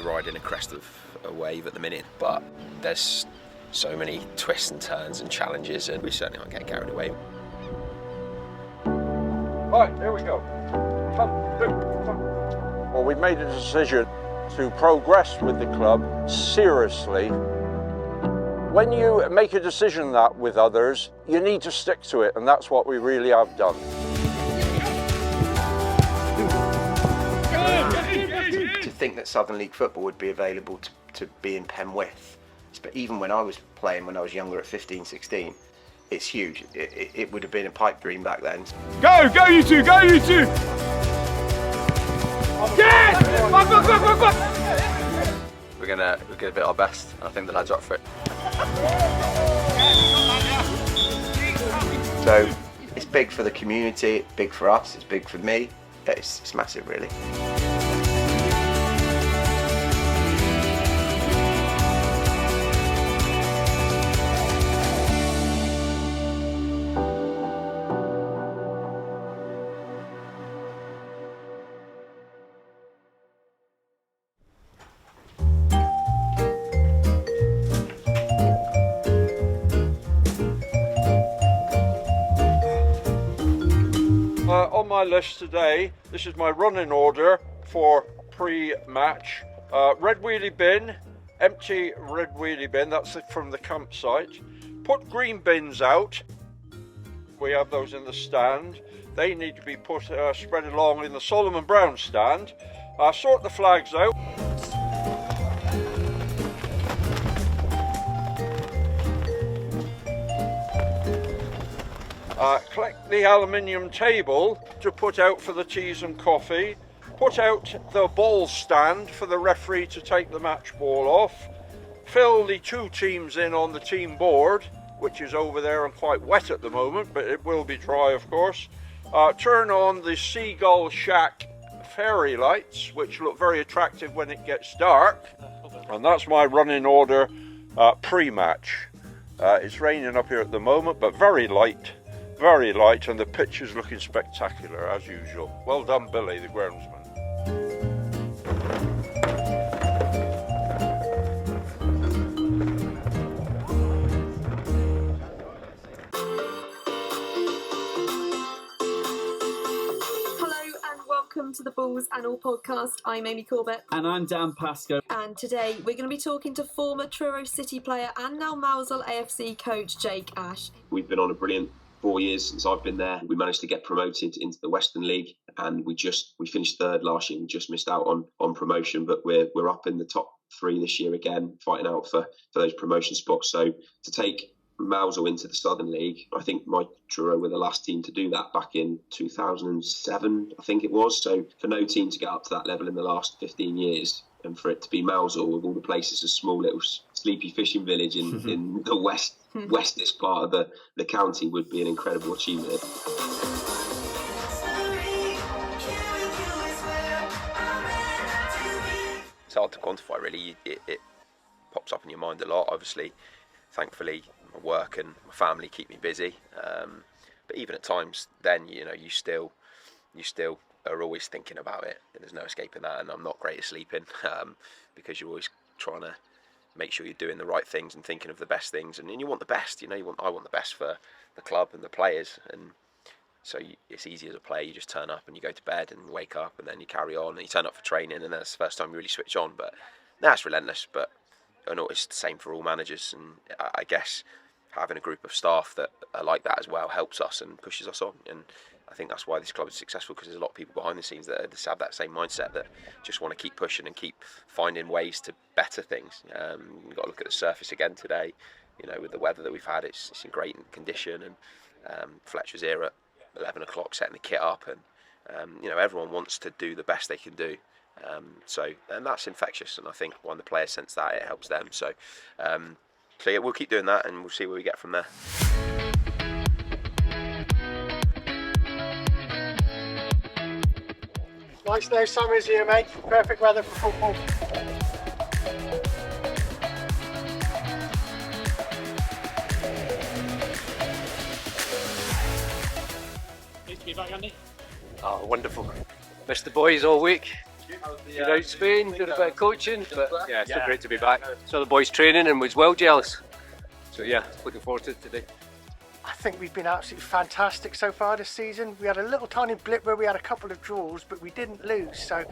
riding a crest of a wave at the minute, but there's so many twists and turns and challenges, and we certainly won't get carried away. Right, here we go. Well, we've made a decision to progress with the club seriously. When you make a decision that with others, you need to stick to it, and that's what we really have done. To think that Southern League football would be available to be in Penwith, but even when I was playing when I was younger at 15, 16, it's huge. It would have been a pipe dream back then. Go you two, go you two! Yes! We're gonna give it our best, and I think the lads are up for it. So it's big for the community, it's big for us, it's big for me. It's massive, really. On my list today, this is my running order for pre-match. Red wheelie bin, empty red wheelie bin, that's from the campsite. Put green bins out. We have those in the stand. They need to be put spread along in the Solomon Brown stand. Sort the flags out. Collect the aluminium table to put out for the teas and coffee. Put out the ball stand for the referee to take the match ball off. Fill the two teams in on the team board, which is over there and quite wet at the moment, but it will be dry, of course. Turn on the Seagull Shack fairy lights, which look very attractive when it gets dark. And that's my running order pre-match. It's raining up here at the moment, but very light, and the pitch is looking spectacular as usual. Well done, Billy, the groundsman. Welcome to the Balls and All podcast. I'm Amy Corbett. And I'm Dan Pascoe. And today we're going to be talking to former Truro City player and now Mousehole AFC coach Jake Ash. We've been on a brilliant 4 years since I've been there. We managed to get promoted into the Western League, and we finished third last year. We just missed out on promotion, but we're up in the top three this year again, fighting out for those promotion spots. So to take Mousehole into the Southern League, I think my Truro were the last team to do that back in 2007, I think it was. So for no team to get up to that level in the last 15 years, and for it to be Mousehole, of all the places, a small little sleepy fishing village in the westest part of the county, would be an incredible achievement. It's hard to quantify, really. It pops up in your mind a lot. Obviously, thankfully, my work and my family keep me busy. But even at times, then you still are always thinking about it. There's no escaping that, and I'm not great at sleeping because you're always trying to make sure you're doing the right things and thinking of the best things, and you want the best. I want the best for the club and the players, and so it's easy as a player. You just turn up and you go to bed and wake up, and then you carry on and you turn up for training, and that's the first time you really switch on. But now it's relentless. But I know it's the same for all managers, and I guess having a group of staff that are like that as well helps us and pushes us on. And I think that's why this club is successful, because there's a lot of people behind the scenes that just have that same mindset, that just want to keep pushing and keep finding ways to better things. You've got to look at the surface again today. With the weather that we've had, it's in great condition, and Fletcher's here at 11 o'clock setting the kit up, and everyone wants to do the best they can do. And that's infectious, and I think when the players sense that, it helps them. So yeah, we'll keep doing that, and we'll see where we get from there. Nice day, summer's here, mate. Perfect weather for football. Good to be back, Andy. Oh, wonderful. Missed the boys all week. Been out Spain, doing a bit of coaching, but yeah, still great to be back. Saw the boys training and was well jealous. So yeah, looking forward to it today. I think we've been absolutely fantastic so far this season. We had a little tiny blip where we had a couple of draws, but we didn't lose. So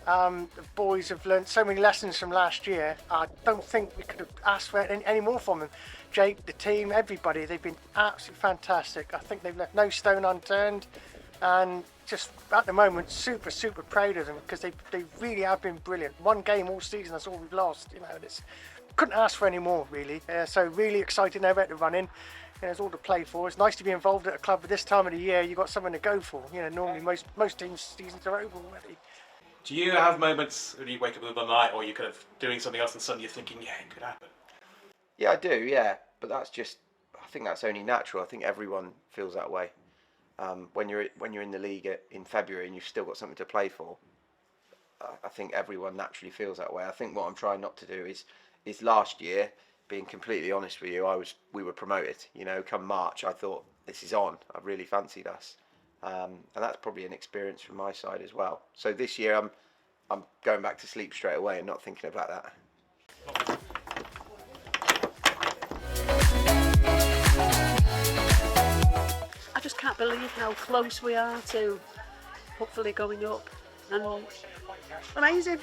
the boys have learned so many lessons from last year. I don't think we could have asked for any more from them. Jake, the team, everybody, they've been absolutely fantastic. I think they've left no stone unturned, and just at the moment super proud of them, because they really have been brilliant. One game all season, that's all we've lost, you know. It's, couldn't ask for any more really. So really excited now about the running. There's all to play for. It's nice to be involved at a club at this time of the year. You've got something to go for. You know, normally most teams' seasons are over already. Do you have moments when you wake up in the middle of the night, or you're kind of doing something else and suddenly you're thinking, yeah, it could happen? Yeah, I do, yeah. But that's just, I think that's only natural. I think everyone feels that way. When you're in the league in February and you've still got something to play for, I think everyone naturally feels that way. I think what I'm trying not to do is last year, being completely honest with you, we were promoted. You know, come March, I thought this is on. I really fancied us, and that's probably an experience from my side as well. So this year, I'm going back to sleep straight away and not thinking about that. I just can't believe how close we are to hopefully going up. And amazing.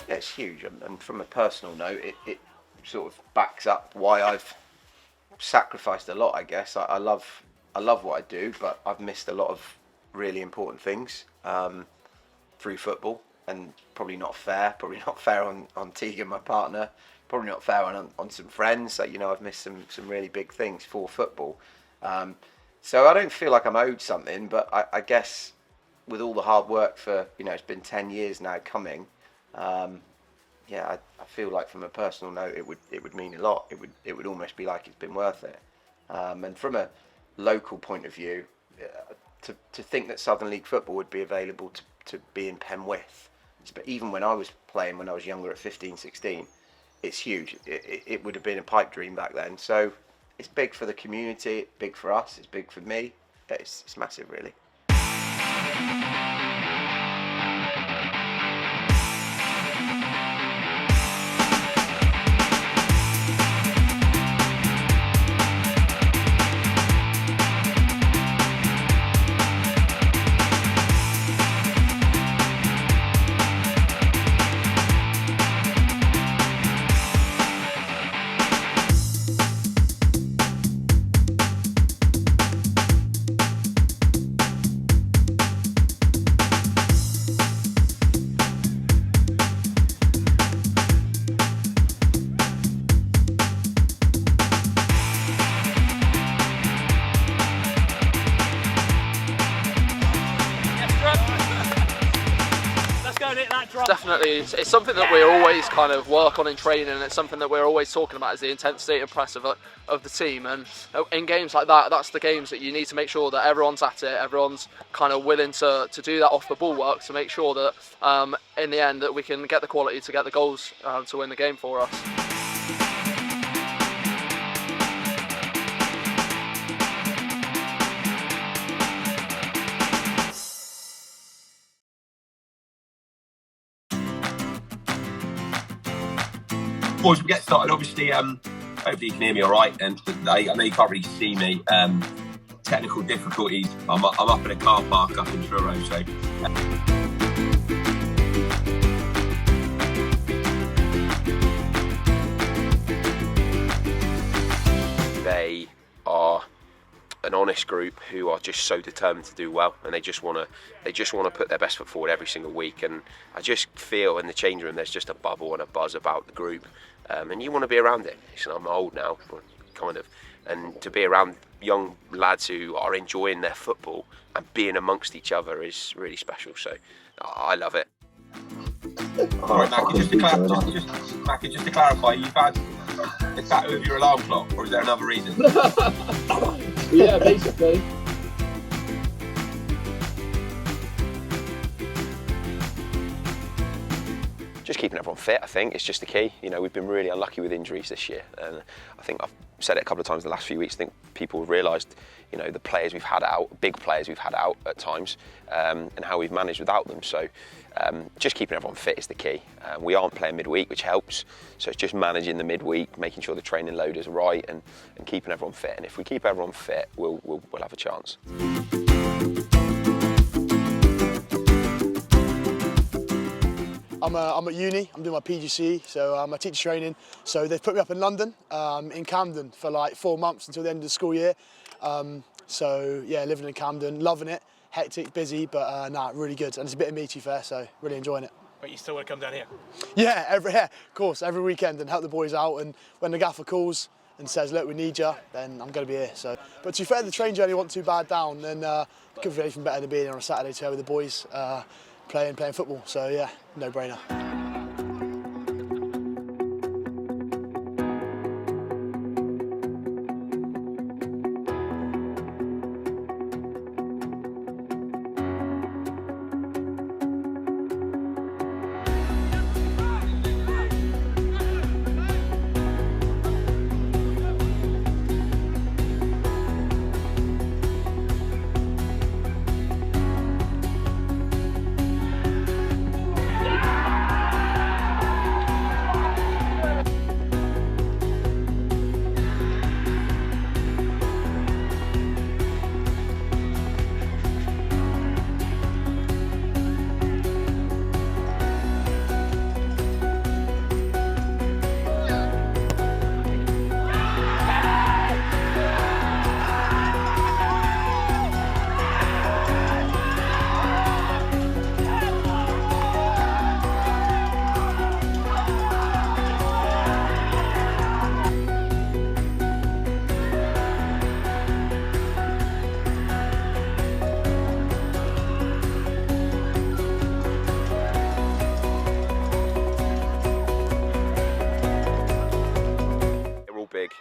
Yeah, it's huge, and from a personal note, it sort of backs up why I've sacrificed a lot. I guess I love what I do, but I've missed a lot of really important things through football, and probably not fair on Tegan, my partner, probably not fair on some friends. So, you know, I've missed some really big things for football. So I don't feel like I'm owed something, but I guess with all the hard work for, you know, it's been 10 years now coming. Yeah, I feel like from a personal note, it would mean a lot. It would almost be like it's been worth it. And from a local point of view, to think that Southern League football would be available to be in Penwith, but even when I was playing when I was younger at 15, 16, it's huge. It would have been a pipe dream back then. So it's big for the community, big for us, it's big for me. It's massive, really. Definitely, it's something that we always kind of work on in training, and it's something that we're always talking about, is the intensity and press of the team. And in games like that, that's the games that you need to make sure that everyone's at it, everyone's kind of willing to do that off the ball work to make sure that in the end that we can get the quality to get the goals to win the game for us. Boys, we get started. Obviously, hopefully you can hear me all right. And today, I know you can't really see me. Technical difficulties. I'm up in a car park up in Truro, so. They are an honest group who are just so determined to do well, and they just want to put their best foot forward every single week. And I just feel in the change room there's just a bubble and a buzz about the group, and you want to be around it. You know, I'm old now, kind of, and to be around young lads who are enjoying their football and being amongst each other is really special. So I love it. All right, Mackie, just to clarify, you've had a tattoo of your alarm clock, or is there another reason? Yeah, basically. just keeping everyone fit, I think, is just the key. You know, we've been really unlucky with injuries this year, and I think I've said it a couple of times in the last few weeks. I think people have realised, you know, the players we've had out, big players we've had out at times, and how we've managed without them. So just keeping everyone fit is the key. We aren't playing midweek, which helps. So it's just managing the midweek, making sure the training load is right, and keeping everyone fit. And if we keep everyone fit, we'll have a chance. I'm at uni, I'm doing my PGCE, so I'm a teacher training. So they've put me up in London, in Camden, for like 4 months until the end of the school year. So yeah, living in Camden, loving it. Hectic, busy, but really good. And it's a bit of me, to be fair, so really enjoying it. But you still want to come down here? Yeah, of course, every weekend and help the boys out. And when the gaffer calls and says, look, we need you, then I'm going to be here. So, but to be fair, the train journey wasn't too bad down, then couldn't be anything better than being here on a Saturday too with the boys. Playing football, so yeah, no brainer.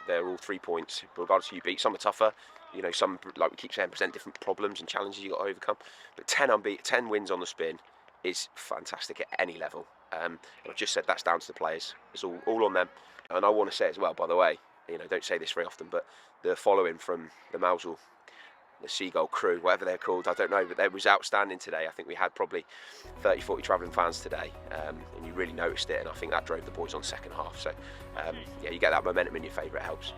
They're all 3 points, regardless of who you beat. Some are tougher, you know. Some, like we keep saying, present different problems and challenges you got to overcome. But 10 wins on the spin is fantastic at any level. And I've just said that's down to the players. It's all on them. And I want to say as well, by the way, you know, don't say this very often, but the following from the Mousehole, the Seagull crew, whatever they're called, I don't know, but they was outstanding today. I think we had probably 30, 40 travelling fans today, and you really noticed it, and I think that drove the boys on second half. So yeah, you get that momentum in your favour, it helps.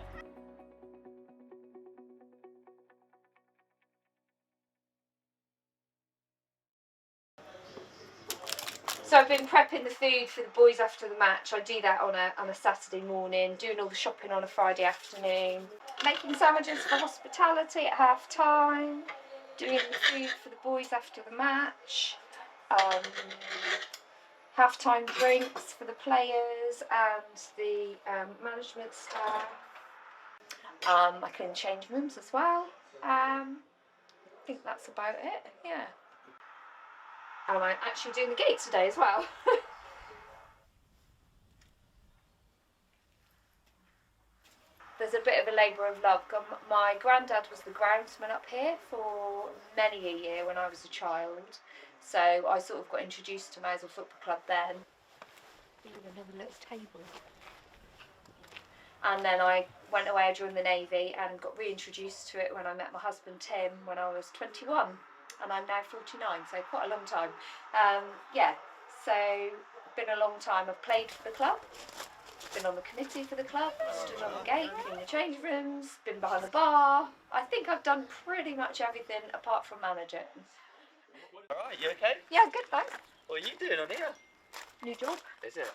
So I've been prepping the food for the boys after the match. I do that on a Saturday morning, doing all the shopping on a Friday afternoon, making sandwiches for hospitality at half time, doing the food for the boys after the match, half-time drinks for the players and the management staff. I clean change rooms as well. I think that's about it, yeah. And I'm actually doing the gate today as well. There's a bit of a labour of love. My granddad was the groundsman up here for many a year when I was a child. So I sort of got introduced to Mousehole Football Club then. Even another little table. And then I went away, I joined the Navy and got reintroduced to it when I met my husband Tim when I was 21. And I'm now 49, so quite a long time. Yeah, so been a long time. I've played for the club, been on the committee for the club, stood on the gate, cleaned the change rooms, been behind the bar. I think I've done pretty much everything apart from managing. Alright, you okay? Yeah, good, thanks. What are you doing on here? New job. Is it?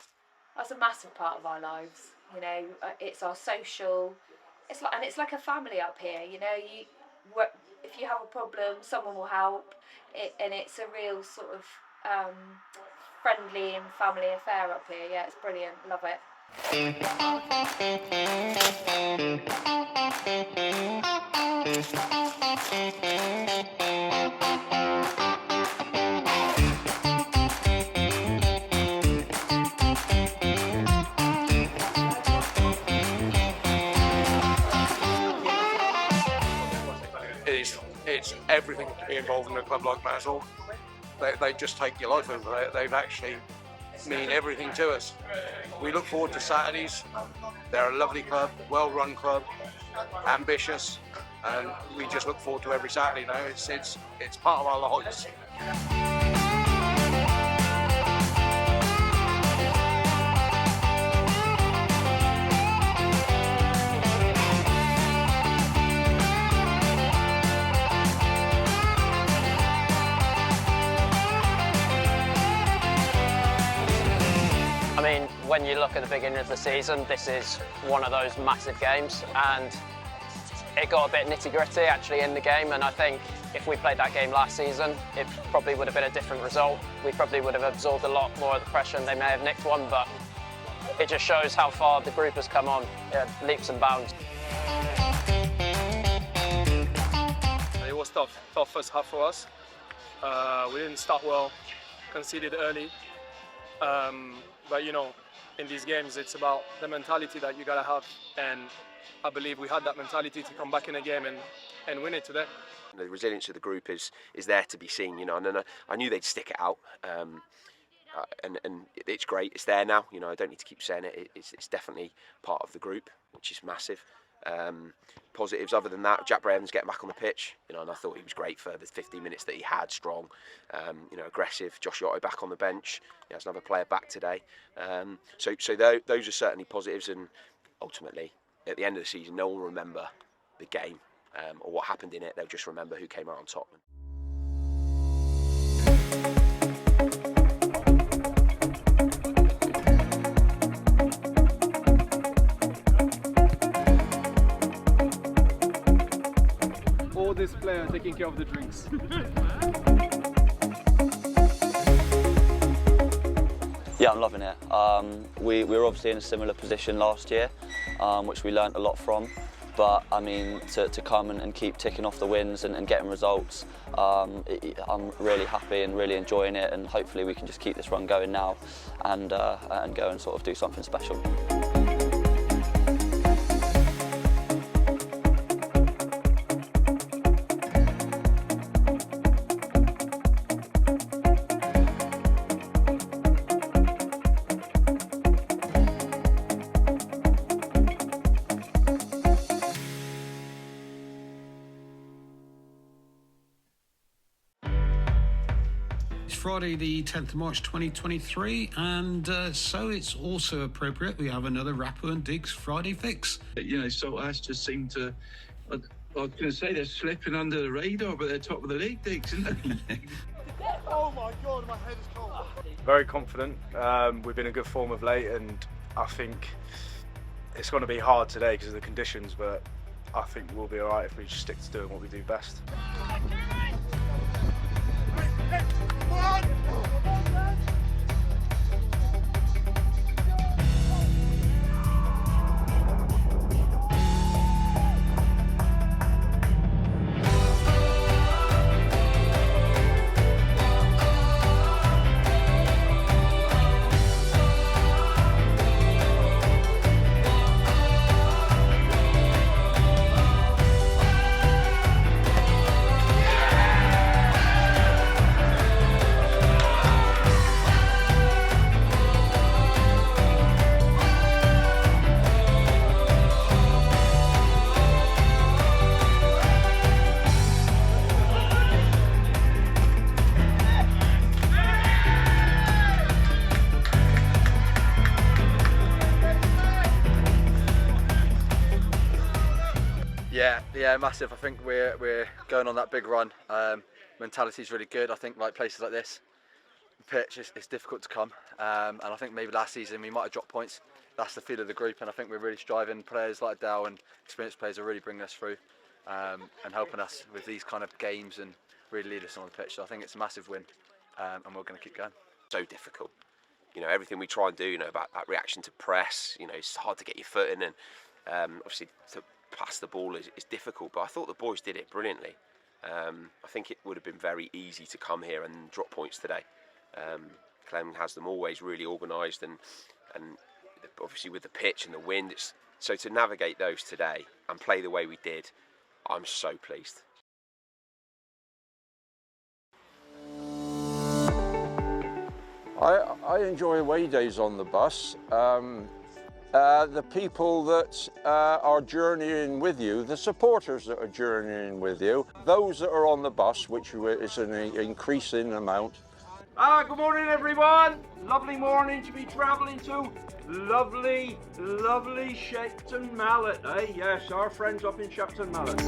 That's a massive part of our lives. You know, it's our social. It's like a family up here. You know, if you have a problem, someone will help, and it's a real sort of friendly and family affair up here. Yeah, it's brilliant. Love it. It's everything to be involved in a club like Mousehole. They just take your life over there. They've actually mean everything to us. We look forward to Saturdays. They're a lovely club, well-run club, ambitious, and we just look forward to every Saturday now. It's part of our lives. I mean, when you look at the beginning of the season, this is one of those massive games, and it got a bit nitty-gritty actually in the game, and I think if we played that game last season, it probably would have been a different result. We probably would have absorbed a lot more of the pressure and they may have nicked one, but it just shows how far the group has come on, leaps and bounds. It was tough first half for us. We didn't start well, conceded early. But you know, in these games, it's about the mentality that you gotta have, and I believe we had that mentality to come back in a game and win it today. The resilience of the group is there to be seen, you know, and I knew they'd stick it out, and it's great. It's there now, you know. I don't need to keep saying it. It's definitely part of the group, which is massive. Positives other than that, Jack Braven's getting back on the pitch, you know, and I thought he was great for the 15 minutes that he had, strong, you know, aggressive. Josh Yotto back on the bench, he has another player back today. So those are certainly positives, and ultimately at the end of the season no one will remember the game or what happened in it. They'll just remember who came out on top. This player taking care of the drinks. Yeah, I'm loving it. We were obviously in a similar position last year, which we learnt a lot from. But I mean, to come and keep ticking off the wins and getting results, I'm really happy and really enjoying it. And hopefully we can just keep this run going now and go and sort of do something special. Friday the 10th of March 2023, and so it's also appropriate we have another Rapper and Diggs Friday fix. You know, Salters just seem to, I was going to say they're slipping under the radar, but they're top of the league, Diggs, aren't they? Oh my God, my head is cold. Very confident. We've been in good form of late, and I think it's going to be hard today because of the conditions, but I think we'll be all right if we just stick to doing what we do best. Yeah, massive. I think we're going on that big run. Mentality is really good. I think like places like this, the pitch it's difficult to come, and I think maybe last season we might have dropped points. That's the feel of the group, and I think we're really striving. Players like Dal and experienced players are really bringing us through and helping us with these kind of games and really lead us on the pitch. So I think it's a massive win, and we're going to keep going. So difficult, you know, everything we try and do, you know, about that reaction to press, you know, it's hard to get your foot in, and obviously to pass the ball is difficult, but I thought the boys did it brilliantly. I think it would have been very easy to come here and drop points today. Clem has them always really organised, and obviously with the pitch and the wind, so to navigate those today and play the way we did, I'm so pleased. I enjoy away days on the bus. The people that are journeying with you, the supporters that are journeying with you, those that are on the bus, which is an increasing amount. Good morning everyone. Lovely morning to be travelling to lovely, lovely Shepton Mallet, eh? Yes, our friends up in Shepton Mallet.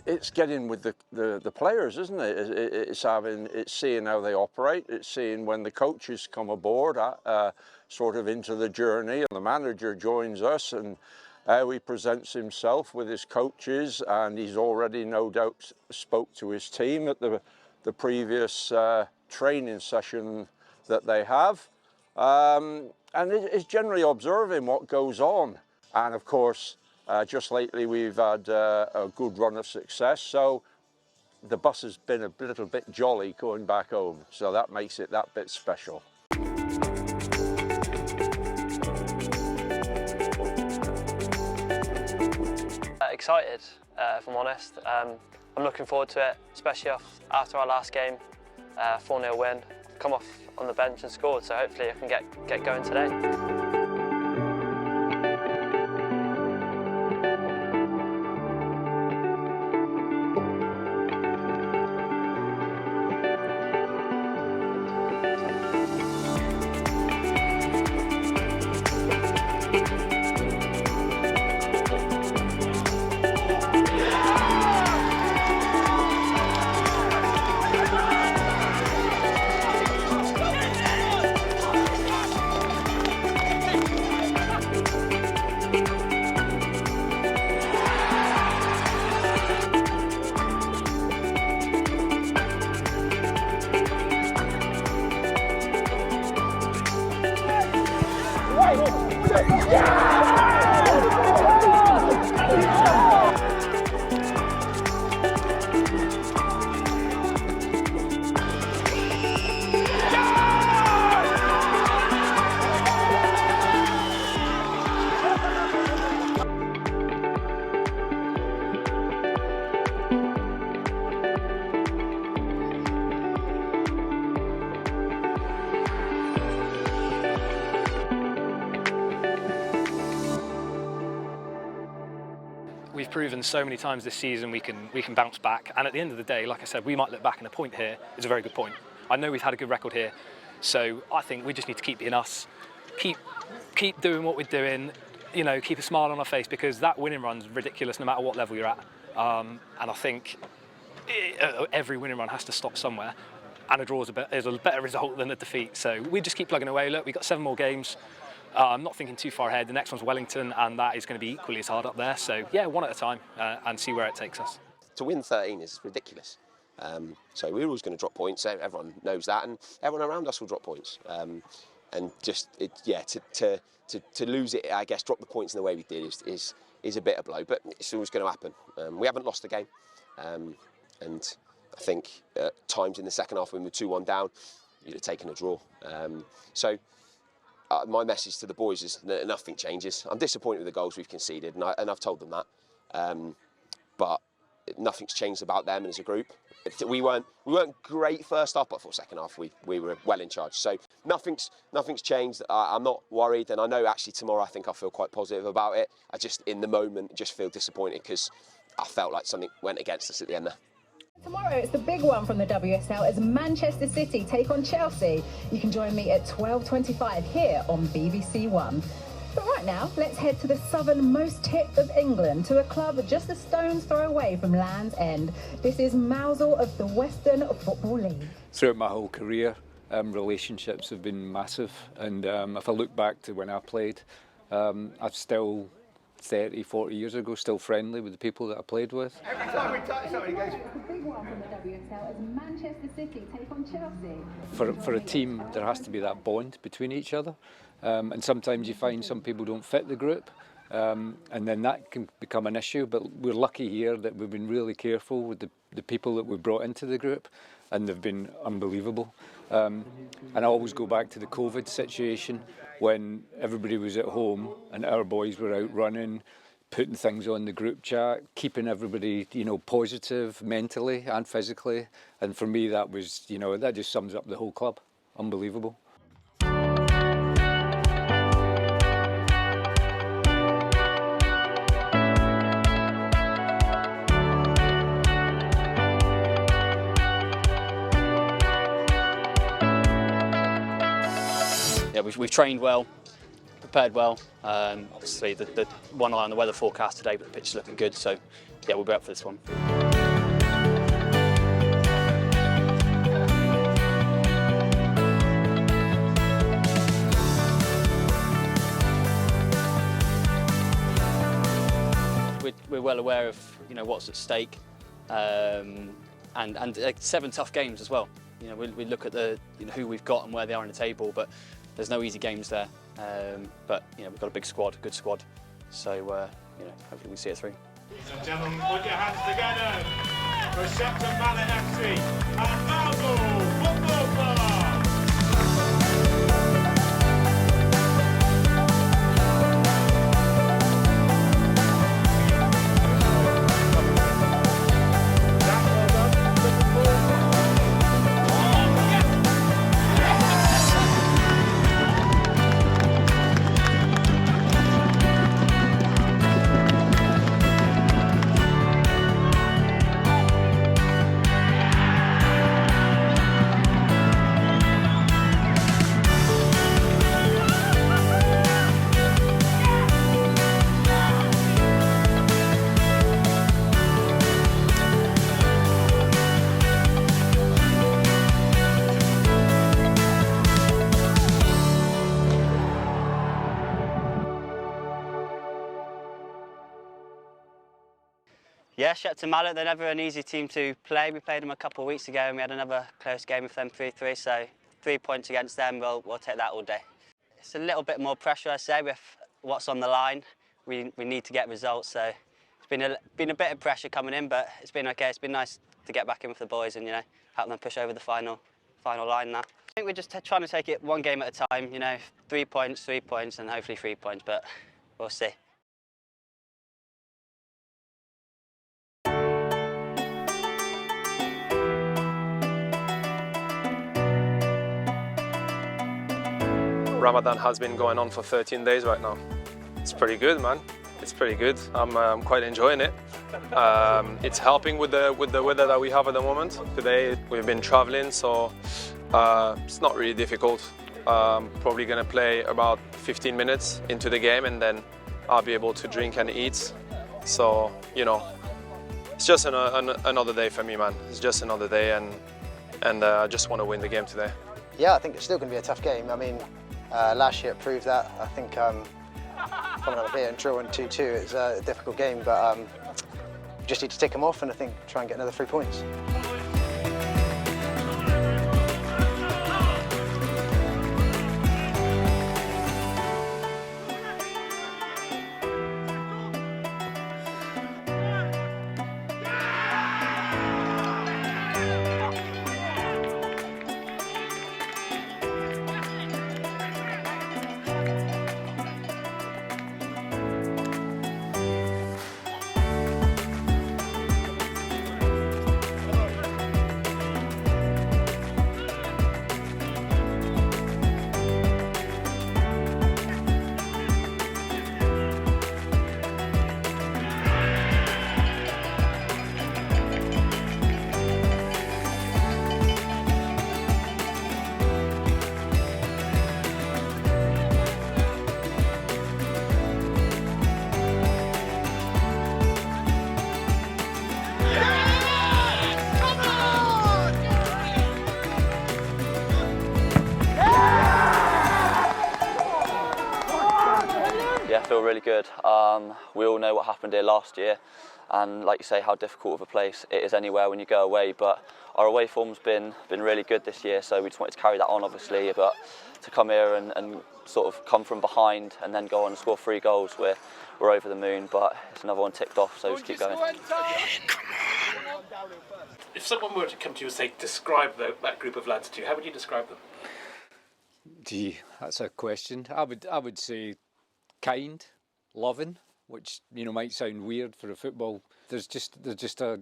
It's getting with the players, isn't it? It's seeing how they operate. It's seeing when the coaches come aboard, sort of into the journey, and the manager joins us, and how he presents himself with his coaches, and he's already no doubt spoke to his team at the previous training session that they have, and it's generally observing what goes on. And of course, just lately we've had a good run of success, so the bus has been a little bit jolly going back home, so that makes it that bit special. Excited, if I'm honest. I'm looking forward to it, especially after our last game, 4-0 win. Come off on the bench and scored, so hopefully I can get going today. We've proven so many times this season we can bounce back, and at the end of the day, like I said, we might look back and a point here is a very good point. I know we've had a good record here, so I think we just need to keep being us, keep doing what we're doing, you know, keep a smile on our face, because that winning run's ridiculous no matter what level you're at. And I think every winning run has to stop somewhere, and a draw is a better result than a defeat. So we just keep plugging away. Look, we've got 7 more games. I'm not thinking too far ahead. The next one's Wellington, and that is going to be equally as hard up there. So yeah, one at a time, and see where it takes us. To win 13 is ridiculous. So we're always going to drop points. Everyone knows that, and everyone around us will drop points. And just to lose it, I guess, drop the points in the way we did is a bitter blow. But it's always going to happen. We haven't lost the game, and I think at times in the second half when we were 2-1 down, you'd have taken a draw. My message to the boys is that nothing changes. I'm disappointed with the goals we've conceded, and I've told them that. But nothing's changed about them as a group. We weren't great first half, but for second half we were well in charge. So nothing's changed. I'm not worried, and I know actually tomorrow I think I'll feel quite positive about it. I just in the moment just feel disappointed because I felt like something went against us at the end there. Tomorrow it's the big one from the WSL as Manchester City take on Chelsea. You can join me at 12:25 here on BBC One. But right now, let's head to the southernmost tip of England, to a club just a stone's throw away from Land's End. This is Mousehole of the Western Football League. Throughout my whole career, relationships have been massive, and if I look back to when I played, I'm still 30, 40 years ago, still friendly with the people that I played with. Every time we touch somebody goes, the big one from the WSL as Manchester City take on Chelsea. For a team, there has to be that bond between each other, and sometimes you find some people don't fit the group, and then that can become an issue. But we're lucky here that we've been really careful with the people that we brought into the group, and they've been unbelievable. And I always go back to the COVID situation when everybody was at home and our boys were out running, putting things on the group chat, keeping everybody, you know, positive mentally and physically. And for me, that was, you know, that just sums up the whole club. Unbelievable. Yeah, we've trained well, prepared well. Obviously, the one eye on the weather forecast today, but the pitch is looking good. So, yeah, we'll be up for this one. We're well aware of, you know, what's at stake, and 7 tough games as well. You know, we look at the, you know, who we've got and where they are in the table, but there's no easy games there. But you know, we've got a big squad, a good squad. So you know, hopefully we see it through. Ladies and gentlemen, put your hands together for 𝗪𝗘𝗦𝗧 AFC and Mousehole Football Club. Yeah, 𝗪𝗘𝗦𝗧, they're never an easy team to play. We played them a couple of weeks ago and we had another close game with them 3-3, so 3 points against them, we'll take that all day. It's a little bit more pressure, I say, with what's on the line. We need to get results, so it's been a bit of pressure coming in, but it's been okay. It's been nice to get back in with the boys and, you know, help them push over the final line now. I think we're just trying to take it one game at a time, you know, 3 points, and hopefully 3 points, but we'll see. Ramadan has been going on for 13 days right now. It's pretty good, man. It's pretty good. I'm quite enjoying it. It's helping with the weather that we have at the moment. Today we've been traveling, so it's not really difficult. Probably gonna play about 15 minutes into the game and then I'll be able to drink and eat. So, you know, it's just another day for me, man. It's just another day, and I just want to win the game today. Yeah, I think it's still going to be a tough game. I mean, last year it proved that. I think coming out of here and drawing 2-2, it's a difficult game, but we just need to tick them off and I think try and get another 3 points. Yeah, I feel really good. We all know what happened here last year, and like you say, how difficult of a place it is anywhere when you go away. But our away form's been really good this year, so we just wanted to carry that on, obviously. But to come here and sort of come from behind and then go on and score 3 goals, we're over the moon. But it's another one ticked off, so just keep going. If someone were to come to you and say, describe that group of lads to you, how would you describe them? Gee, that's a question. I would say kind, loving, which might sound weird for a football. There's just a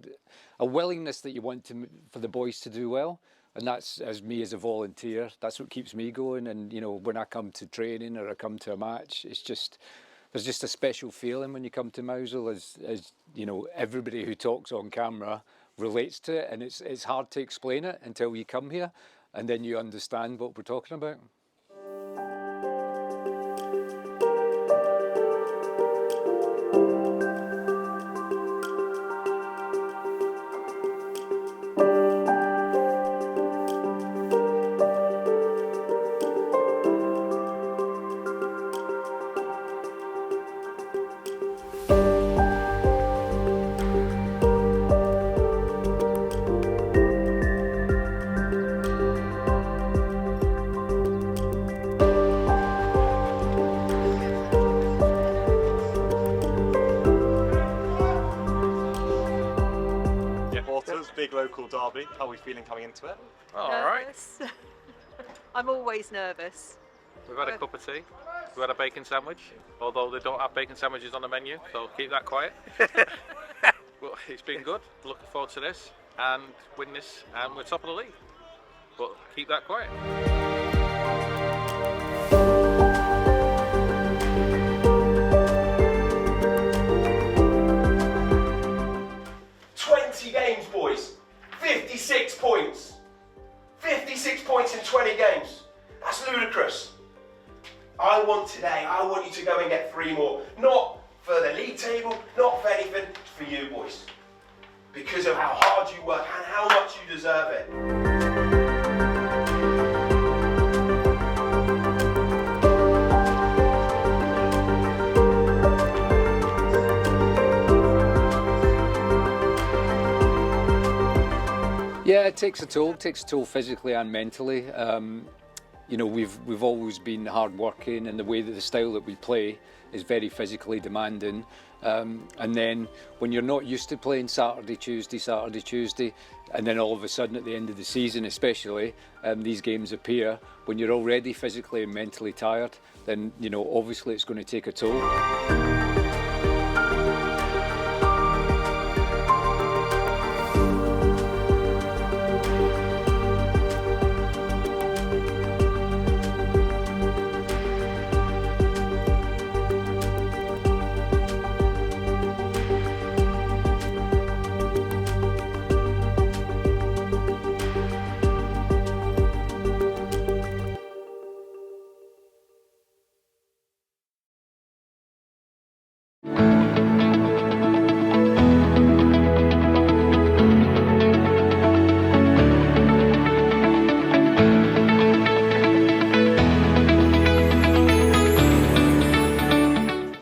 willingness that you want for the boys to do well, and that's, as me as a volunteer, that's what keeps me going. And when I come to training or I come to a match, there's just a special feeling when you come to Mousehole, as everybody who talks on camera relates to it, and it's hard to explain it until you come here, and then you understand what we're talking about. Big local derby. How are we feeling coming into it? All right. I'm always nervous. We've had a cup of tea. We've had a bacon sandwich, although they don't have bacon sandwiches on the menu, so keep that quiet. But it's been good. Looking forward to this and win this, and we're top of the league. But keep that quiet. 20 games, boys. 56 points. 56 points in 20 games. That's ludicrous. I want you to go and get 3 more. Not for the league table, not for anything, for you boys. Because of how hard you work and how much you deserve it. Yeah, it takes a toll. It takes a toll physically and mentally. We've always been hard working, and the style that we play is very physically demanding. And then when you're not used to playing Saturday, Tuesday, and then all of a sudden at the end of the season especially, these games appear, when you're already physically and mentally tired, then obviously it's going to take a toll.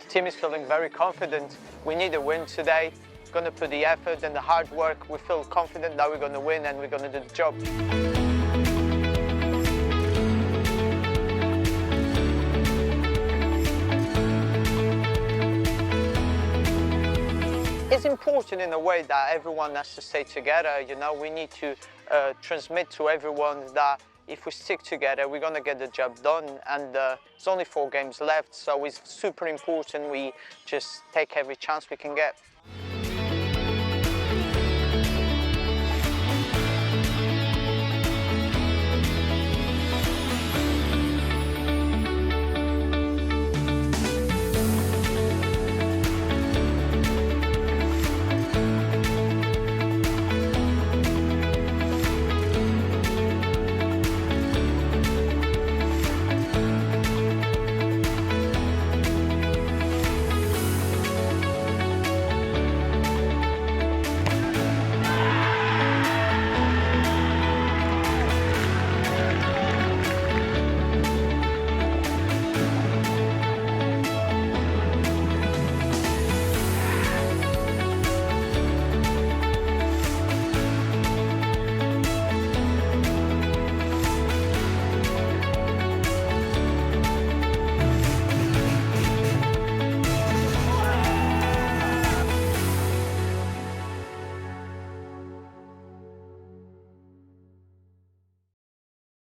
Team is feeling very confident. We need a win today. Going to put the effort and the hard work. We feel confident that we're going to win and we're going to do the job. It's important in a way that everyone has to stay together. We need to transmit to everyone that if we stick together, we're going to get the job done. And there's only 4 games left, so it's super important we just take every chance we can get.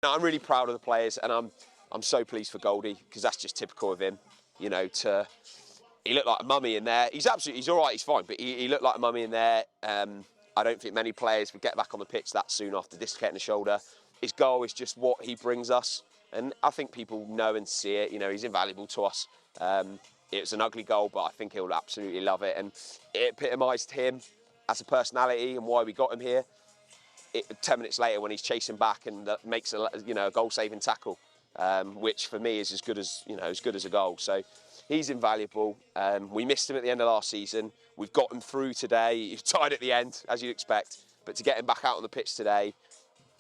I'm really proud of the players, and I'm so pleased for Goldie, because that's just typical of him. To he looked like a mummy in there. He's all right, he's fine, but he looked like a mummy in there. I don't think many players would get back on the pitch that soon after dislocating the shoulder. His goal is just what he brings us, and I think people know and see it. You know, he's invaluable to us. It was an ugly goal, but I think he'll absolutely love it, and it epitomised him as a personality and why we got him here. 10 minutes later, when he's chasing back and makes a goal-saving tackle, which for me is as good as a goal. So he's invaluable. We missed him at the end of last season. We've got him through today. He's tired at the end, as you'd expect, but to get him back out on the pitch today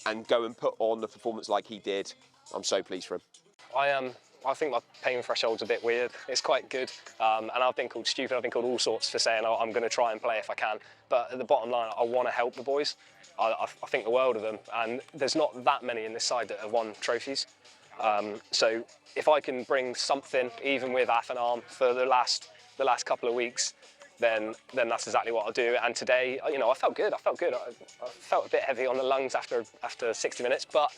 and go and put on the performance like he did, I'm so pleased for him. I think my pain threshold's a bit weird. It's quite good, and I've been called stupid. I've been called all sorts for saying, oh, I'm going to try and play if I can. But at the bottom line, I want to help the boys. I think the world of them, and there's not that many in this side that have won trophies. So if I can bring something, even with half an arm, for the last couple of weeks, then that's exactly what I'll do. And today, you know, I felt good. I felt a bit heavy on the lungs after 60 minutes, but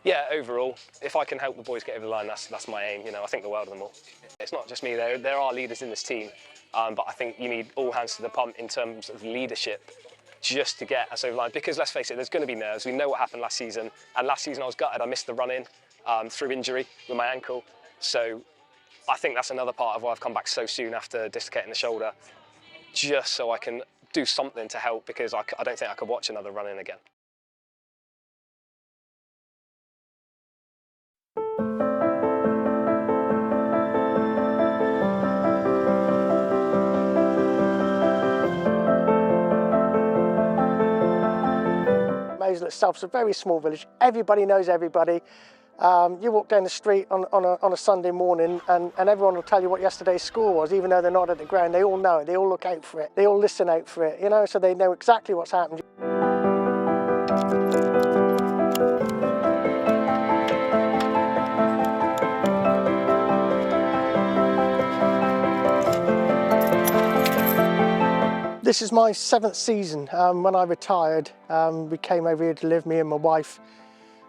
yeah, overall, if I can help the boys get over the line, that's my aim. You know, I think the world of them all. It's not just me. There are leaders in this team, but I think you need all hands to the pump in terms of leadership, just to get us over the line. Because let's face it, there's going to be nerves. We know what happened last season, and last season I was gutted. I missed the run-in through injury with my ankle. So I think that's another part of why I've come back so soon after dislocating the shoulder, just so I can do something to help, because I don't think I could watch another run-in again. Mousehole itself is a very small village. Everybody knows everybody. You walk down the street on a Sunday morning and everyone will tell you what yesterday's score was, even though they're not at the ground. They all know it. They all look out for it. They all listen out for it, you know, so they know exactly what's happened. This is my 7th season. When I retired, we came over here to live, me and my wife,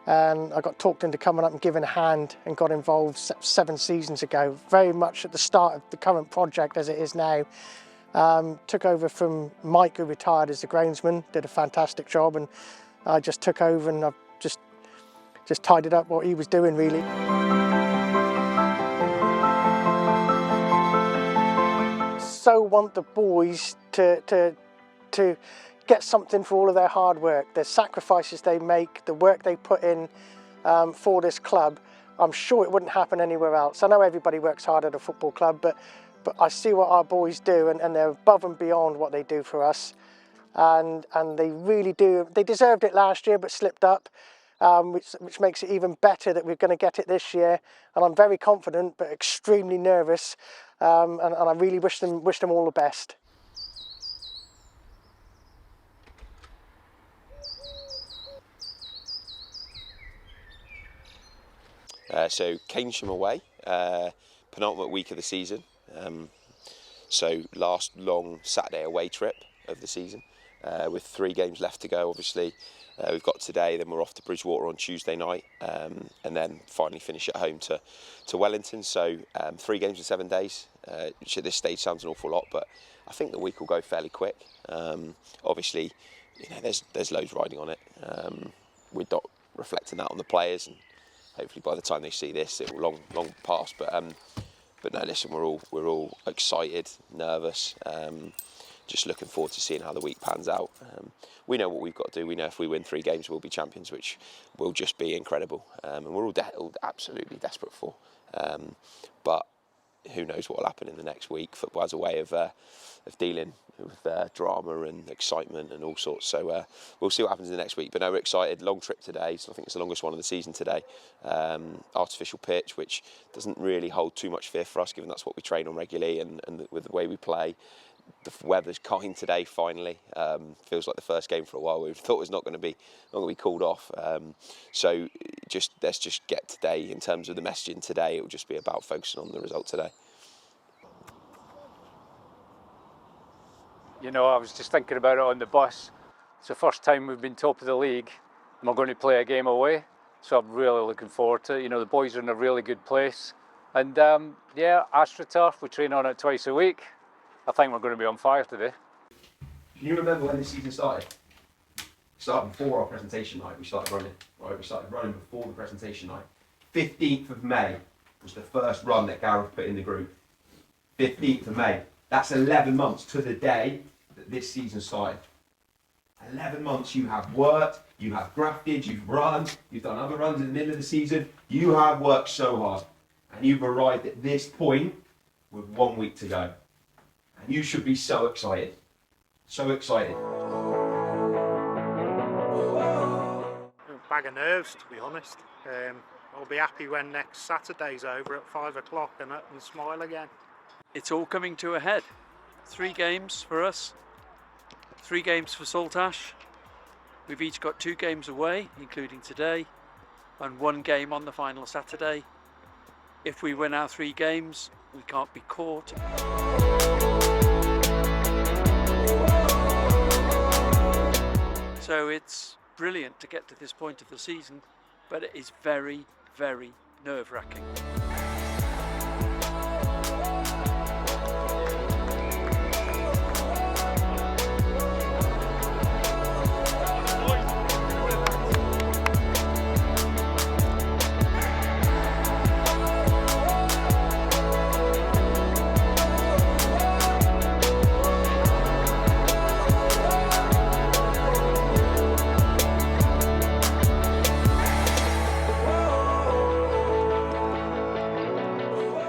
and I got talked into coming up and giving a hand and got involved 7 seasons ago, very much at the start of the current project as it is now. Took over from Mike, who retired as the groundsman, did a fantastic job, and I just took over and I've just tidied up what he was doing, really. So want the boys to get something for all of their hard work, the sacrifices they make, the work they put in for this club. I'm sure it wouldn't happen anywhere else. I know everybody works hard at a football club, but I see what our boys do, and they're above and beyond what they do for us, and they really do. They deserved it last year but slipped up, which makes it even better that we're going to get it this year. And I'm very confident but extremely nervous, and I really wish them all the best. So Keynsham away, penultimate week of the season. So last long Saturday away trip of the season, with 3 games left to go. Obviously, we've got today, then we're off to Bridgewater on Tuesday night, and then finally finish at home to Wellington. So 3 games in 7 days, which at this stage sounds an awful lot, but I think the week will go fairly quick. Obviously, you know, there's loads riding on it. We're not reflecting that on the players, and hopefully by the time they see this, it will long pass. But no, listen, we're all excited, nervous, just looking forward to seeing how the week pans out. We know what we've got to do. We know if we win 3 games, we'll be champions, which will just be incredible, and we're all absolutely desperate for. But who knows what will happen in the next week? Football has a way of dealing with drama and excitement and all sorts. So we'll see what happens in the next week. But no, we're excited. Long trip today, so I think it's the longest one of the season today. Artificial pitch, which doesn't really hold too much fear for us, given that's what we train on regularly, and with the way we play. The weather's kind today. Finally, feels like the first game for a while we thought was not going to be called off. So let's just get today in terms of the messaging today. It will just be about focusing on the result today. You know, I was just thinking about it on the bus. It's the first time we've been top of the league, and we're going to play a game away. So I'm really looking forward to it. You know, the boys are in a really good place. And yeah, AstroTurf, we train on it twice a week. I think we're going to be on fire today. Can you remember when this season started? It started before our presentation night. We started running. Right, we started running before the presentation night. 15th of May was the first run that Gareth put in the group. 15th of May. That's 11 months to the day that this season started. 11 months you have worked, you have grafted, you've run, you've done other runs in the middle of the season. You have worked so hard, and you've arrived at this point with 1 week to go. And you should be so excited. So excited. A bag of nerves, to be honest. I'll be happy when next Saturday's over at 5 o'clock and smile again. It's all coming to a head. 3 games for us, 3 games for Saltash. We've each got 2 games away, including today, and 1 game on the final Saturday. If we win our 3 games, we can't be caught. So it's brilliant to get to this point of the season, but it is very, very nerve-wracking.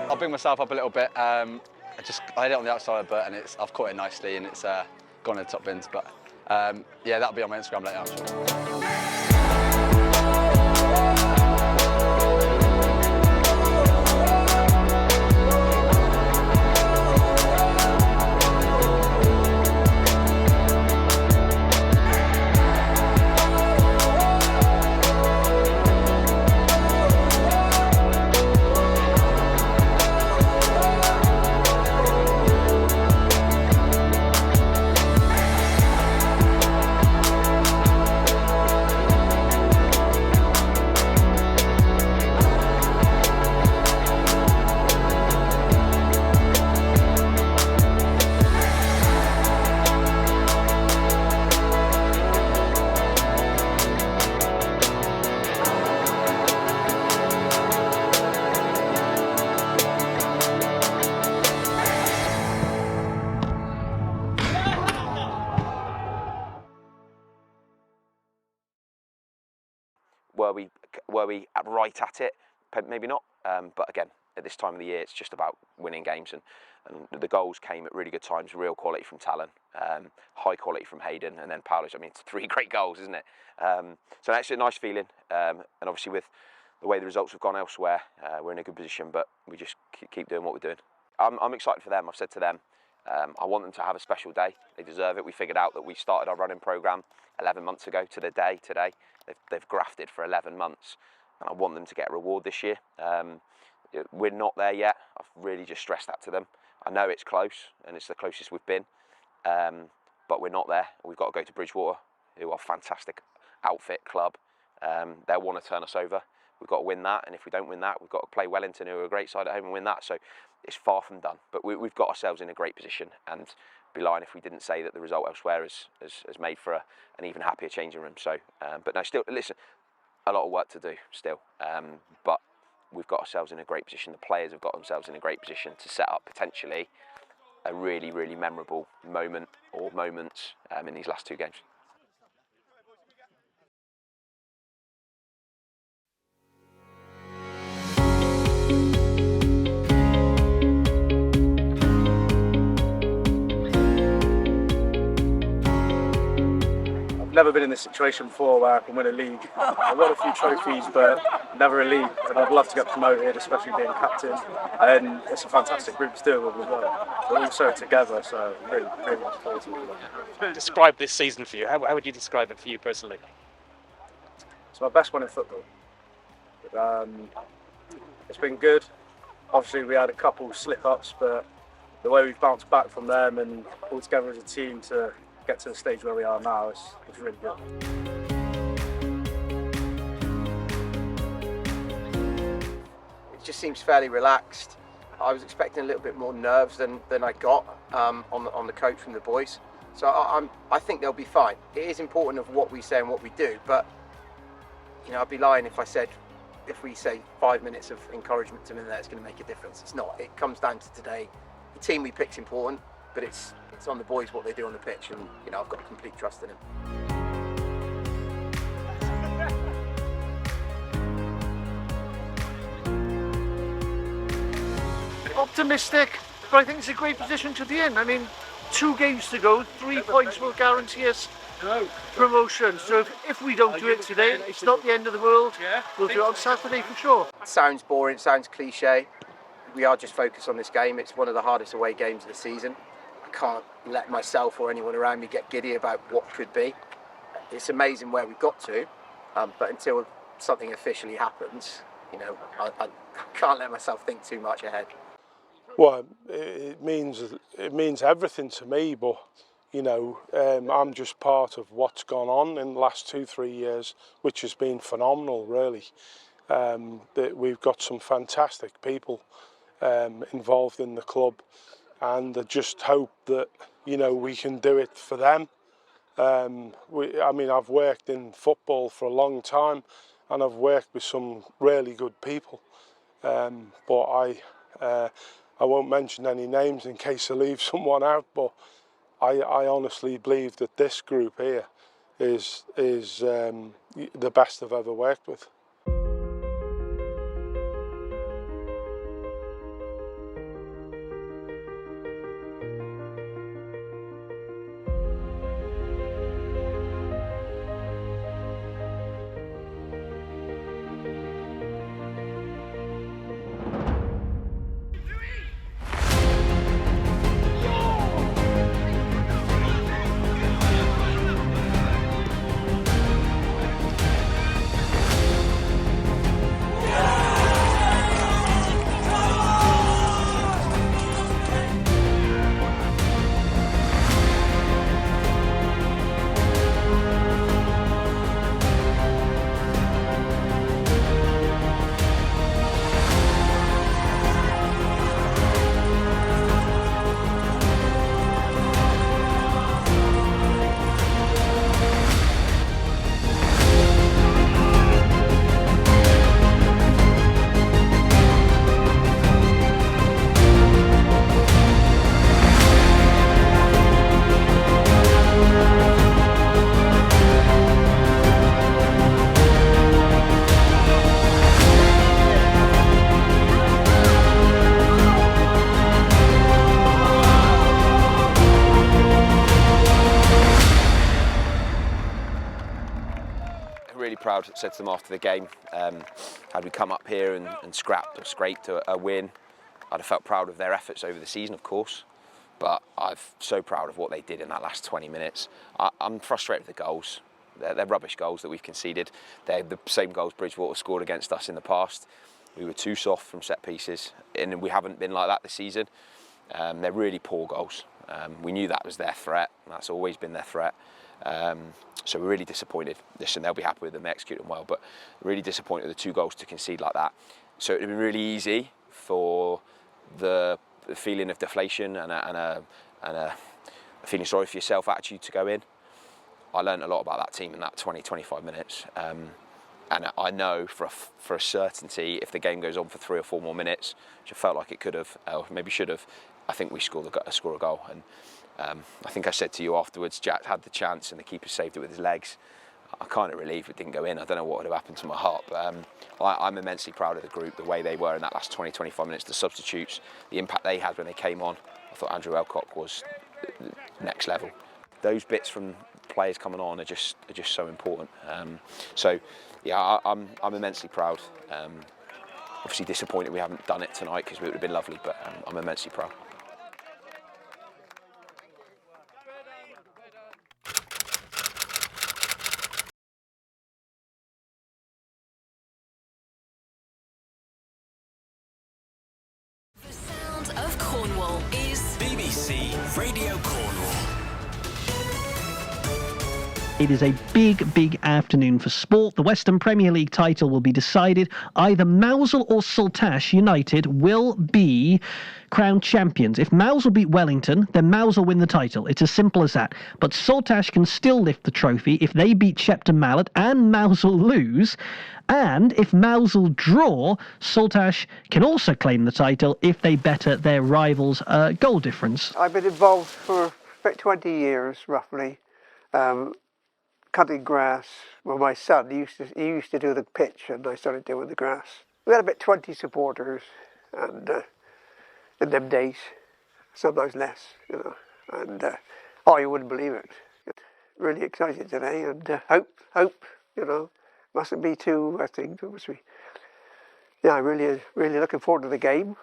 I'll bring myself up a little bit. I hit it on the outside of the butt and I've caught it nicely and it's gone in the top bins. But yeah, that'll be on my Instagram later, I'm sure. Were we right at it? Maybe not. But again, at this time of the year, it's just about winning games, and the goals came at really good times. Real quality from Talon, high quality from Hayden, and then Paolo's. I mean, it's 3 great goals, isn't it? So that's a nice feeling. And obviously, with the way the results have gone elsewhere, we're in a good position. But we just keep doing what we're doing. I'm excited for them. I've said to them, I want them to have a special day. They deserve it. We figured out that we started our running program 11 months ago to the day today. They've grafted for 11 months, and I want them to get a reward this year. We're not there yet. I've really just stressed that to them. I know it's close, and it's the closest we've been, but we're not there. We've got to go to Bridgewater, who are a fantastic outfit club. They'll want to turn us over. We've got to win that, and if we don't win that, we've got to play Wellington, who are a great side at home, and win that. So it's far from done, but we've got ourselves in a great position, and be lying if we didn't say that the result elsewhere has made for an even happier changing room. So, but no, still, listen, a lot of work to do still, but we've got ourselves in a great position. The players have got themselves in a great position to set up potentially a really, really memorable moment or moments in these last 2 games. Never been in this situation before where I can win a league. I've won a few trophies, but never a league. And I'd love to get promoted, especially being captain. And it's a fantastic group to do it with as well. We're all so together, so really, really much forward to it. Describe this season for you. How would you describe it for you personally? It's my best one in football. It's been good. Obviously, we had a couple slip-ups, but the way we've bounced back from them and all together as a team to get to the stage where we are now is really good. just seems fairly relaxed. I was expecting a little bit more nerves than I got on the coach from the boys. So I think they'll be fine. It is important of what we say and what we do, but you know, I'd be lying if I said if we say 5 minutes of encouragement to them there, it's going to make a difference. It's not. It comes down to today. The team we pick's important, but it's on the boys what they do on the pitch, and you know, I've got complete trust in them. Optimistic, but I think it's a great position to be in. I mean, 2 games to go, 3 points will guarantee us promotion. So if we don't do it today, it's not the end of the world. We'll do it on Saturday for sure. It sounds boring, it sounds cliche. We are just focused on this game. It's one of the hardest away games of the season. I can't let myself or anyone around me get giddy about what could be. It's amazing where we've got to, but until something officially happens, you know, I can't let myself think too much ahead. Well, it means everything to me, but you know, I'm just part of what's gone on in the last 2-3 years, which has been phenomenal, really. That we've got some fantastic people involved in the club, and I just hope that, you know, we can do it for them. I mean, I've worked in football for a long time, and I've worked with some really good people, but I won't mention any names in case I leave someone out, but I honestly believe that this group here is the best I've ever worked with. Proud, said to them after the game, had we come up here and scrapped or scraped a win, I'd have felt proud of their efforts over the season, of course, but I'm so proud of what they did in that last 20 minutes. I'm frustrated with the goals. They're rubbish goals that we've conceded. They're the same goals Bridgewater scored against us in the past. We were too soft from set pieces, and we haven't been like that this season. They're really poor goals. We knew that was their threat. That's always been their threat. So we're really disappointed. Listen, they'll be happy with them, they execute them well, but really disappointed with the 2 goals to concede like that. So it would have been really easy for the feeling of deflation and a feeling sorry for yourself attitude to go in. I learned a lot about that team in that 20-25 minutes. And I know for a certainty, if the game goes on for 3 or 4 more minutes, which I felt like it could have, or maybe should have, I think we score a goal. And I think I said to you afterwards, Jack had the chance and the keeper saved it with his legs. I'm kind of relieved it didn't go in. I don't know what would have happened to my heart, but I'm immensely proud of the group, the way they were in that last 20-25 minutes, the substitutes, the impact they had when they came on. I thought Andrew Elcock was next level. Those bits from players coming on are just so important. So yeah, I'm immensely proud. Obviously disappointed we haven't done it tonight because it would have been lovely, but I'm immensely proud. The sound of Cornwall is BBC Radio Cornwall. It is a big, big afternoon for sport. The Western Premier League title will be decided. Either Mousehole or SOUTHERLY United will be crowned champions. If Mousehole beat Wellington, then Mousehole win the title. It's as simple as that. But SOUTHERLY can still lift the trophy if they beat 𝗪𝗘𝗦𝗧 and Mousehole lose. And if Mousehole draw, SOUTHERLY can also claim the title if they better their rivals' goal difference. I've been involved for about 20 years, roughly. Cutting grass. Well, my son, he used to do the pitch, and I started doing the grass. We had about 20 supporters, and in them days, sometimes less, you know. And oh, you wouldn't believe it. Really excited today, and hope, you know, mustn't be too. I think it must be. Yeah, I'm really looking forward to the game.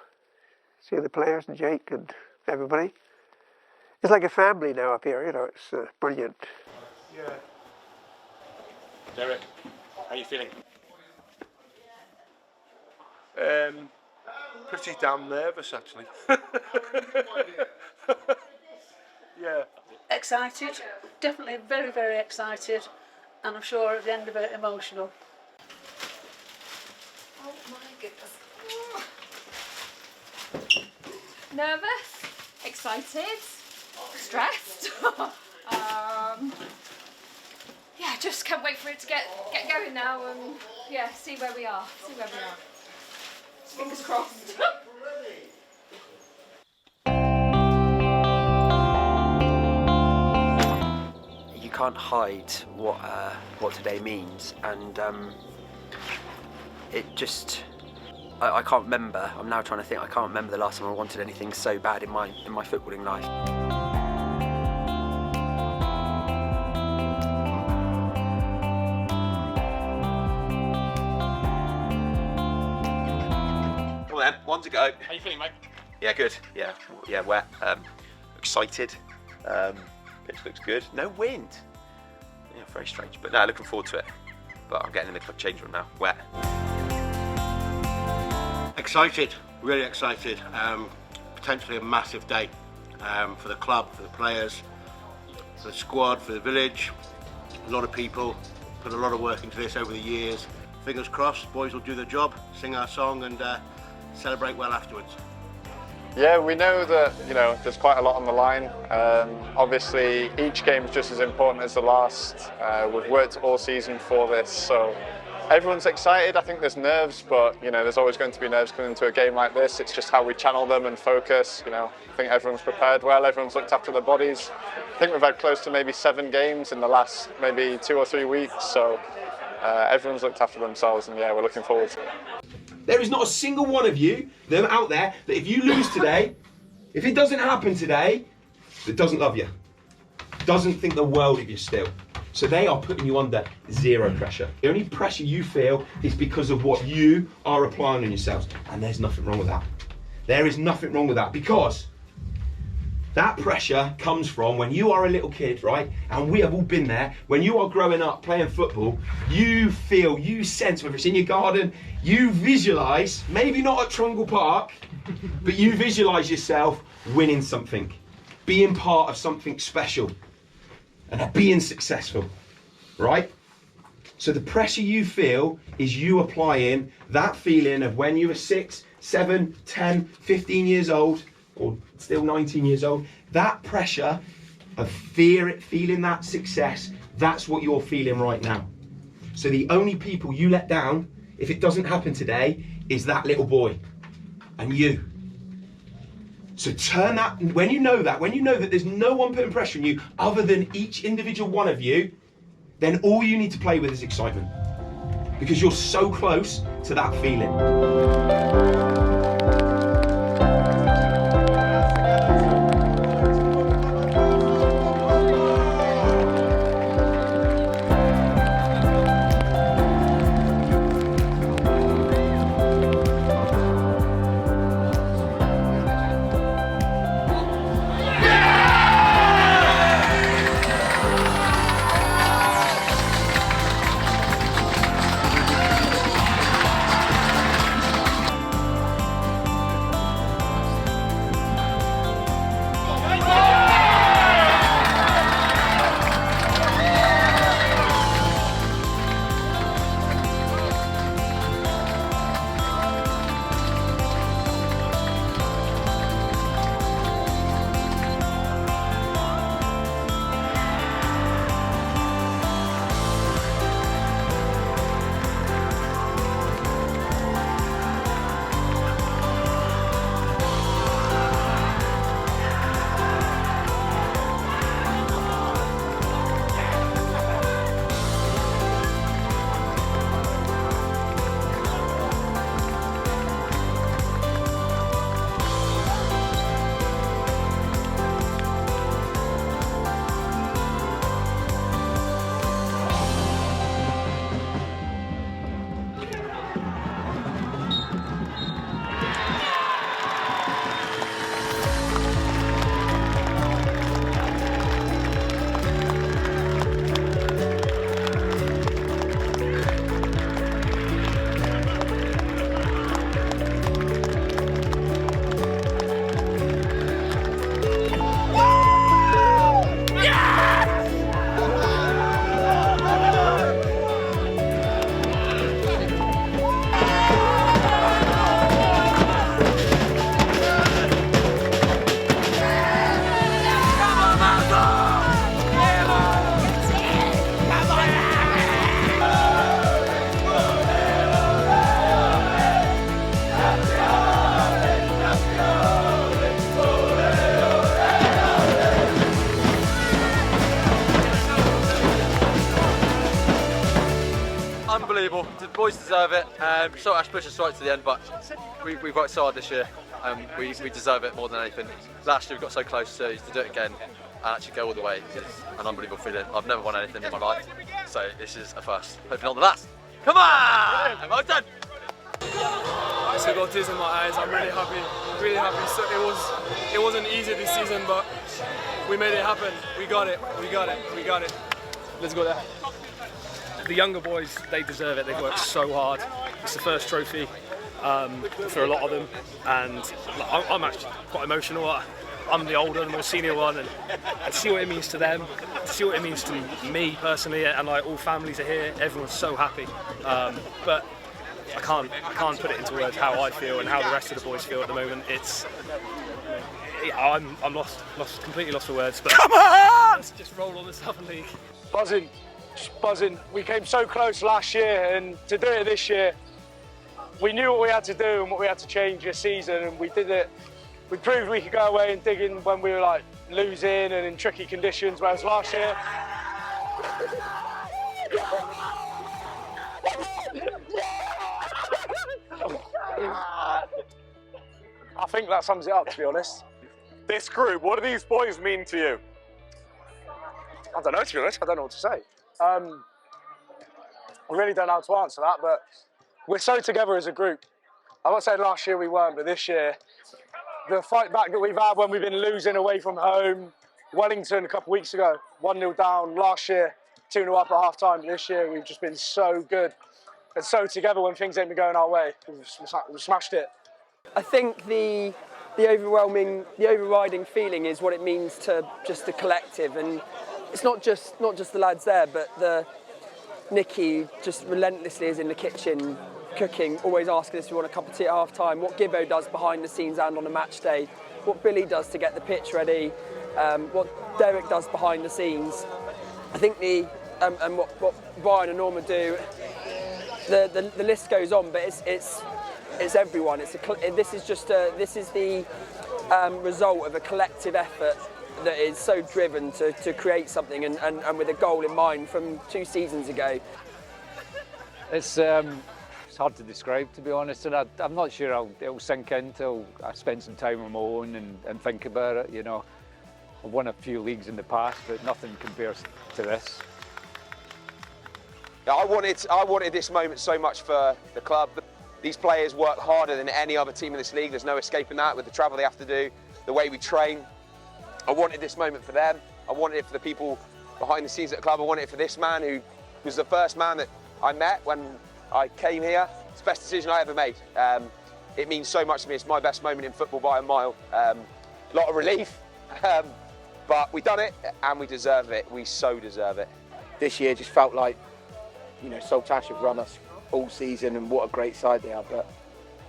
Seeing the players and Jake and everybody. It's like a family now up here, you know. It's brilliant. Yeah. Derek, how are you feeling? Pretty damn nervous, actually. Yeah. Excited, definitely very, very excited, and I'm sure at the end of it, emotional. Oh my goodness. Nervous, excited, stressed. Yeah, just can't wait for it to get going now and yeah, see where we are. Fingers crossed. You can't hide what today means, and it just I can't remember. I'm now trying to think. I can't remember the last time I wanted anything so bad in my footballing life. Come on then, one to go. How you feeling, mate? Yeah, good. Yeah, wet. Excited. Pitch looks good. No wind. Yeah, very strange. But no, looking forward to it. But I'm getting in the change room now. Wet. Excited, really excited. Potentially a massive day for the club, for the players, for the squad, for the village. A lot of people put a lot of work into this over the years. Fingers crossed, boys will do their job, sing our song and celebrate well afterwards. Yeah, we know that, you know, there's quite a lot on the line. Obviously, each game is just as important as the last. We've worked all season for this, so everyone's excited. I think there's nerves, but, you know, there's always going to be nerves coming into a game like this. It's just how we channel them and focus, you know. I think everyone's prepared well, everyone's looked after their bodies. I think we've had close to maybe 7 games in the last maybe 2 or 3 weeks, so everyone's looked after themselves, and yeah, we're looking forward to it. There is not a single one of you, them out there, that if you lose today, if it doesn't happen today, that doesn't love you, doesn't think the world of you still. So they are putting you under zero pressure. The only pressure you feel is because of what you are applying on yourselves. And there's nothing wrong with that. There is nothing wrong with that, because that pressure comes from when you are a little kid, right? And we have all been there. When you are growing up playing football, you feel, you sense, whether it's in your garden, you visualise, maybe not at Trungle Park, but you visualise yourself winning something, being part of something special, and being successful, right? So the pressure you feel is you applying that feeling of when you were 6, 7, 10, 15 years old, or still 19 years old, that pressure of feeling that success, that's what you're feeling right now. So the only people you let down, if it doesn't happen today, is that little boy and you. So turn that, when you know that there's no one putting pressure on you other than each individual one of you, then all you need to play with is excitement, because you're so close to that feeling. unbelievable. The boys deserve it. Saltash pushed us right to the end, but we've worked so hard this year. We deserve it more than anything. Last year we got so close to do it again and actually go all the way. It's an unbelievable feeling. I've never won anything in my life, so this is a first. Hopefully not the last. Come on! Well done! I still got tears in my eyes. I'm really happy, really happy. So it wasn't easy this season, but we made it happen. We got it. Let's go there. The younger boys, they deserve it. They've worked so hard. It's the first trophy for a lot of them, and I'm actually quite emotional. I'm the older, the more senior one, and see what it means to them, see what it means to me personally, and like all families are here. Everyone's so happy, but I can't put it into words how I feel and how the rest of the boys feel at the moment. I'm completely lost for words. But come on! Let's just roll on the Southern League. Buzzing, just buzzing. We came so close last year, and to do it this year, we knew what we had to do and what we had to change this season, and we did it. We proved we could go away and dig in when we were like losing and in tricky conditions, whereas last year. I think that sums it up, to be honest. This group, what do these boys mean to you? I don't know, to be honest. I don't know what to say. I really don't know how to answer that, but we're so together as a group. I'm not saying last year we weren't, but this year, the fight back that we've had when we've been losing away from home, Wellington a couple of weeks ago, 1-0 down. Last year, 2-0 up at half time. This year, we've just been so good and so together when things ain't been going our way. We've smashed it. I think the overriding feeling is what it means to just the collective, and it's not just the lads there, but Nicky just relentlessly is in the kitchen cooking, always asking us if we want a cup of tea at half time, what Gibbo does behind the scenes and on a match day, what Billy does to get the pitch ready, what Derek does behind the scenes. I think and what Brian and Norma do, the list goes on, but it's everyone. This is the result of a collective effort that is so driven to create something and with a goal in mind from 2 seasons ago. It's hard to describe, to be honest, and I'm not sure it'll sink in till I spend some time on my own and think about it. You know, I've won a few leagues in the past, but nothing compares to this. Yeah, I wanted this moment so much for the club. These players work harder than any other team in this league. There's no escaping that with the travel they have to do, the way we train. I wanted this moment for them. I wanted it for the people behind the scenes at the club. I wanted it for this man who was the first man that I met when I came here. It's the best decision I ever made. It means so much to me. It's my best moment in football by a mile. A lot of relief, but we've done it and we deserve it. We so deserve it. This year just felt like, Saltash have run us all season and what a great side they are, but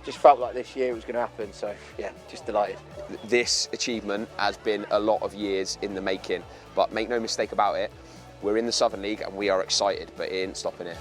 just felt like this year it was going to happen, so yeah, just delighted. This achievement has been a lot of years in the making, but make no mistake about it, we're in the Southern League and we are excited, but it ain't stopping here.